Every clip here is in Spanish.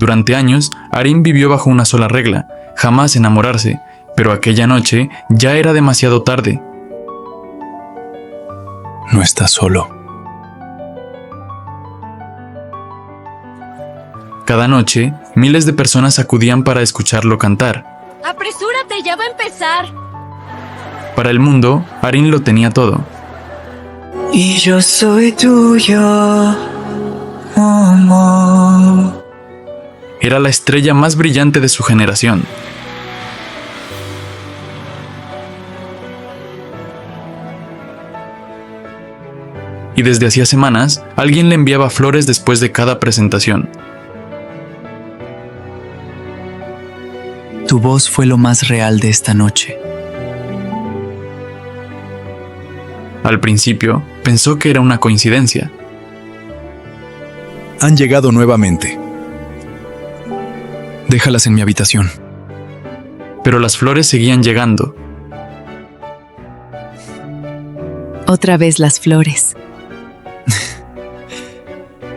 Durante años, Arin vivió bajo una sola regla: jamás enamorarse, pero aquella noche ya era demasiado tarde. No estás solo. Cada noche, miles de personas acudían para escucharlo cantar. ¡Apresúrate, ya va a empezar! Para el mundo, Arin lo tenía todo. Y yo soy tuyo, amor. Era la estrella más brillante de su generación. Y desde hacía semanas, alguien le enviaba flores después de cada presentación. Tu voz fue lo más real de esta noche. Al principio, pensó que era una coincidencia. Han llegado nuevamente. Déjalas en mi habitación. Pero las flores seguían llegando. Otra vez las flores.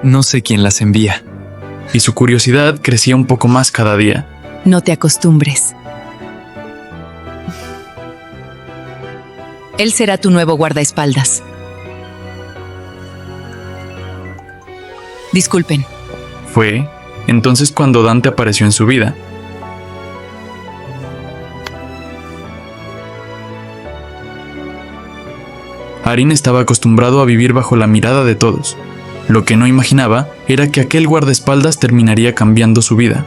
No sé quién las envía. Y su curiosidad crecía un poco más cada día. No te acostumbres. Él será tu nuevo guardaespaldas. Disculpen. Fue entonces cuando Dante apareció en su vida. Arin estaba acostumbrado a vivir bajo la mirada de todos. Lo que no imaginaba era que aquel guardaespaldas terminaría cambiando su vida.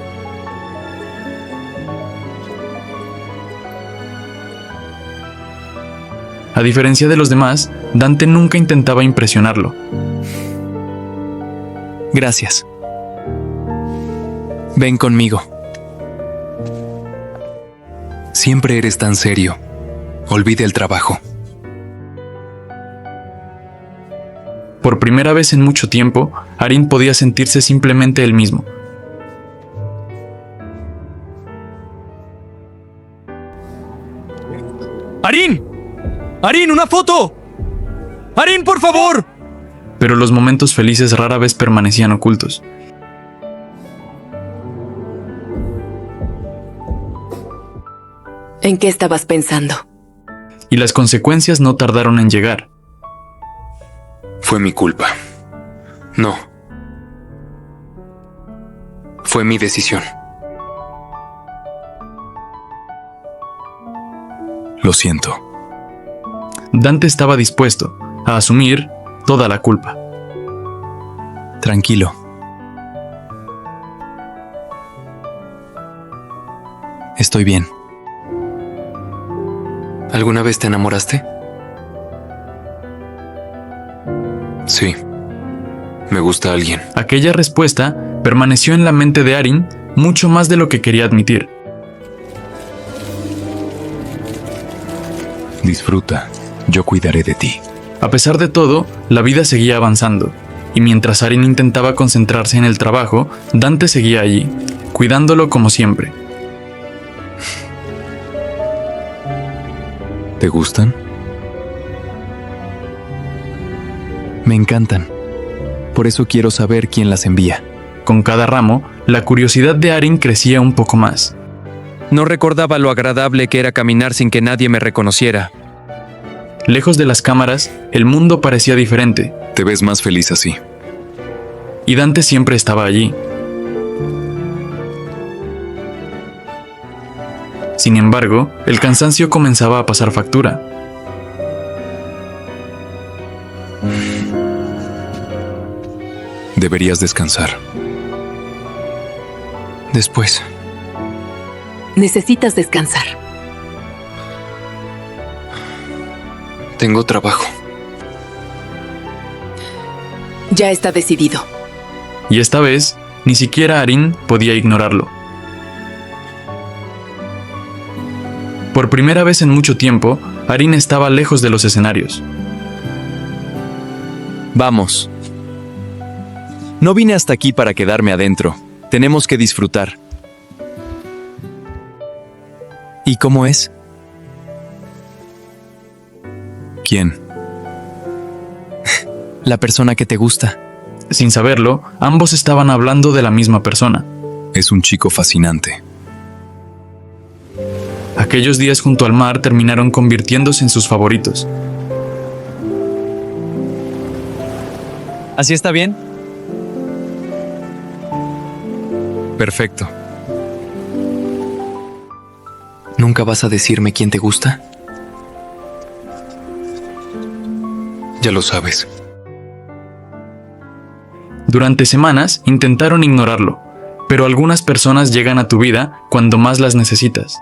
A diferencia de los demás, Dante nunca intentaba impresionarlo. Gracias. Ven conmigo. Siempre eres tan serio. Olvide el trabajo. Por primera vez en mucho tiempo, Arin podía sentirse simplemente él mismo. ¡Arin! ¡Arin, una foto! ¡Arin, por favor! Pero los momentos felices rara vez permanecían ocultos. ¿En qué estabas pensando? Y las consecuencias no tardaron en llegar. Fue mi culpa. No. Fue mi decisión. Lo siento. Dante estaba dispuesto a asumir toda la culpa. Tranquilo. Estoy bien. ¿Alguna vez te enamoraste? Sí. Me gusta alguien. Aquella respuesta permaneció en la mente de Arin mucho más de lo que quería admitir. Disfruta. Yo cuidaré de ti. A pesar de todo, la vida seguía avanzando, y mientras Arin intentaba concentrarse en el trabajo, Dante seguía allí, cuidándolo como siempre. ¿Te gustan? Me encantan. Por eso quiero saber quién las envía. Con cada ramo, la curiosidad de Arin crecía un poco más. No recordaba lo agradable que era caminar sin que nadie me reconociera. Lejos de las cámaras, el mundo parecía diferente, Te ves más feliz así. y Dante siempre estaba allí. Sin embargo, el cansancio comenzaba a pasar factura. Deberías descansar. Después. Necesitas descansar. Tengo trabajo. Ya está decidido. Y esta vez, ni siquiera Arin podía ignorarlo. Por primera vez en mucho tiempo, Arin estaba lejos de los escenarios. Vamos. No vine hasta aquí para quedarme adentro. Tenemos que disfrutar. ¿Y cómo es? ¿Quién? La persona que te gusta. Sin saberlo, ambos estaban hablando de la misma persona. Es un chico fascinante. Aquellos días junto al mar terminaron convirtiéndose en sus favoritos. ¿Así está bien? Perfecto. ¿Nunca vas a decirme quién te gusta? Ya lo sabes. Durante semanas intentaron ignorarlo, pero algunas personas llegan a tu vida cuando más las necesitas.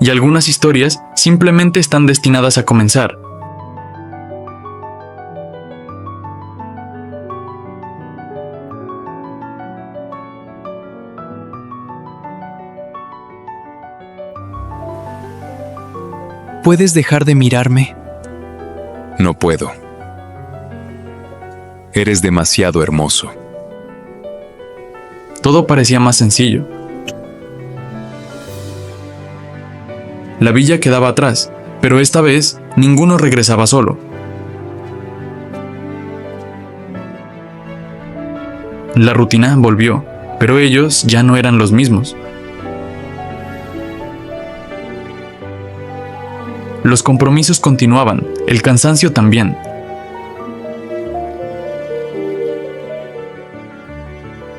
Y algunas historias simplemente están destinadas a comenzar. ¿Puedes dejar de mirarme? No puedo. Eres demasiado hermoso. Todo parecía más sencillo. La villa quedaba atrás, pero esta vez ninguno regresaba solo. La rutina volvió, pero ellos ya no eran los mismos. Los compromisos continuaban, el cansancio también.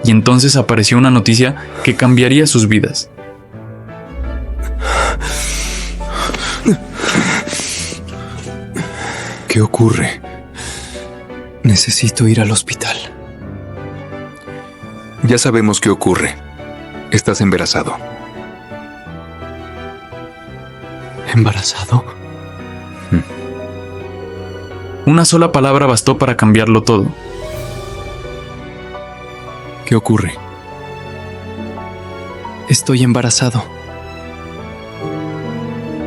Y entonces apareció una noticia que cambiaría sus vidas. ¿Qué ocurre? Necesito ir al hospital. Ya sabemos qué ocurre. Estás embarazado. ¿Embarazado? Una sola palabra bastó para cambiarlo todo. ¿Qué ocurre? Estoy embarazado.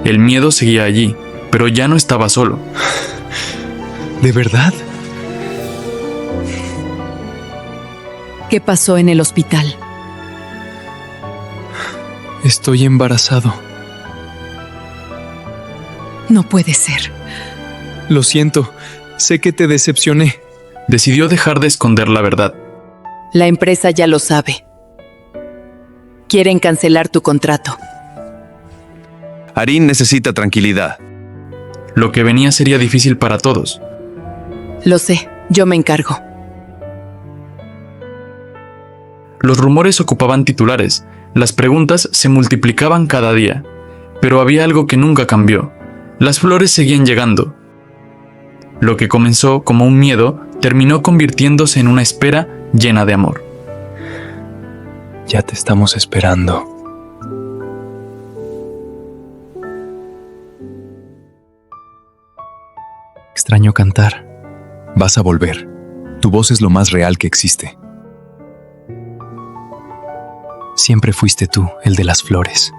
El miedo seguía allí, pero ya no estaba solo. ¿De verdad? ¿Qué pasó en el hospital? Estoy embarazado. No puede ser. Lo siento. Sé que te decepcioné. Decidió dejar de esconder la verdad. La empresa ya lo sabe. Quieren cancelar tu contrato. Arin necesita tranquilidad. Lo que venía sería difícil para todos. Lo sé, yo me encargo. Los rumores ocupaban titulares, las preguntas se multiplicaban cada día, pero había algo que nunca cambió. Las flores seguían llegando. Lo que comenzó como un miedo terminó convirtiéndose en una espera llena de amor. Ya te estamos esperando. Extraño cantar. Vas a volver. Tu voz es lo más real que existe. Siempre fuiste tú, el de las flores.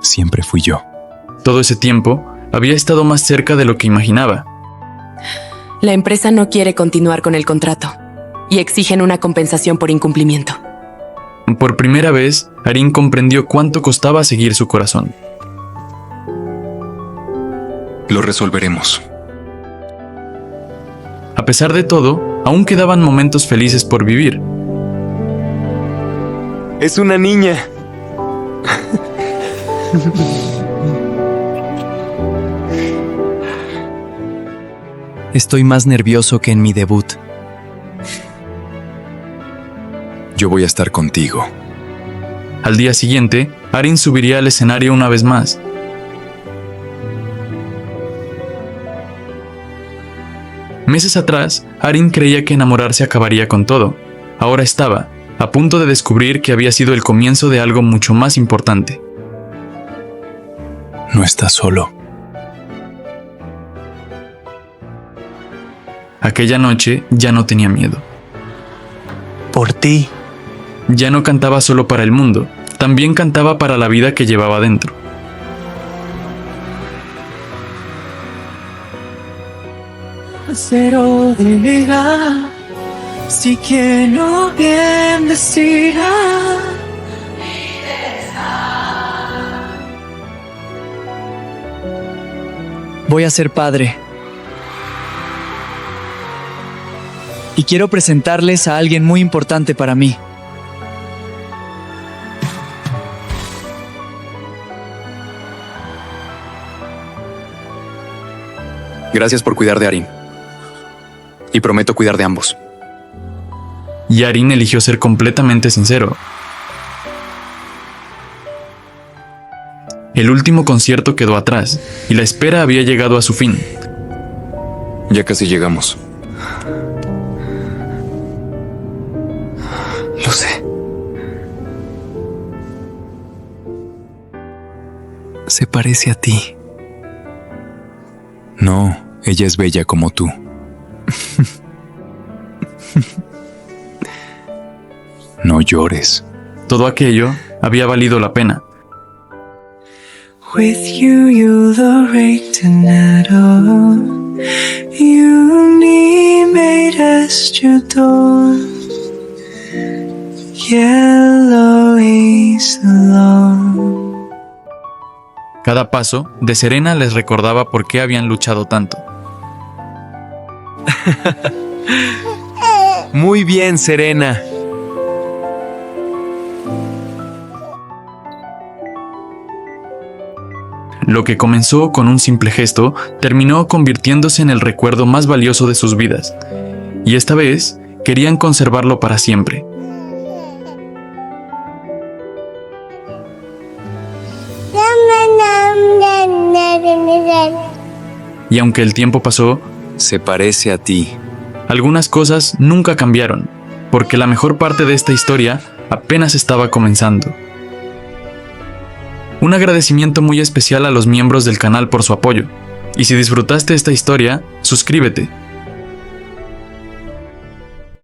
Siempre fui yo. Todo ese tiempo había estado más cerca de lo que imaginaba. La empresa no quiere continuar con el contrato y exigen una compensación por incumplimiento. Por primera vez, Arin comprendió cuánto costaba seguir su corazón. Lo resolveremos. A pesar de todo, aún quedaban momentos felices por vivir. Es una niña. Estoy más nervioso que en mi debut. Yo voy a estar contigo. Al día siguiente, Arin subiría al escenario una vez más. Meses atrás, Arin creía que enamorarse acabaría con todo. Ahora estaba a punto de descubrir que había sido el comienzo de algo mucho más importante. No estás solo. Aquella noche ya no tenía miedo. Por ti. Ya no cantaba solo para el mundo, también cantaba para la vida que llevaba dentro. Cero diga si quien no bien decida. Voy a ser padre. Y quiero presentarles a alguien muy importante para mí. Gracias por cuidar de Arin. Y prometo cuidar de ambos. Y Arin eligió ser completamente sincero. El último concierto quedó atrás y la espera había llegado a su fin. Ya casi llegamos. Lo sé. Se parece a ti. No, ella es bella como tú. No llores. Todo aquello había valido la pena. With you, you'll rate at all. You need made us your door. Yellow is alone. Cada paso de Serena les recordaba por qué habían luchado tanto. Muy bien, Serena. Lo que comenzó con un simple gesto terminó convirtiéndose en el recuerdo más valioso de sus vidas. Y esta vez querían conservarlo para siempre. Y aunque el tiempo pasó, Se parece a ti. algunas cosas nunca cambiaron, porque la mejor parte de esta historia apenas estaba comenzando. Un agradecimiento muy especial a los miembros del canal por su apoyo. Y si disfrutaste esta historia, suscríbete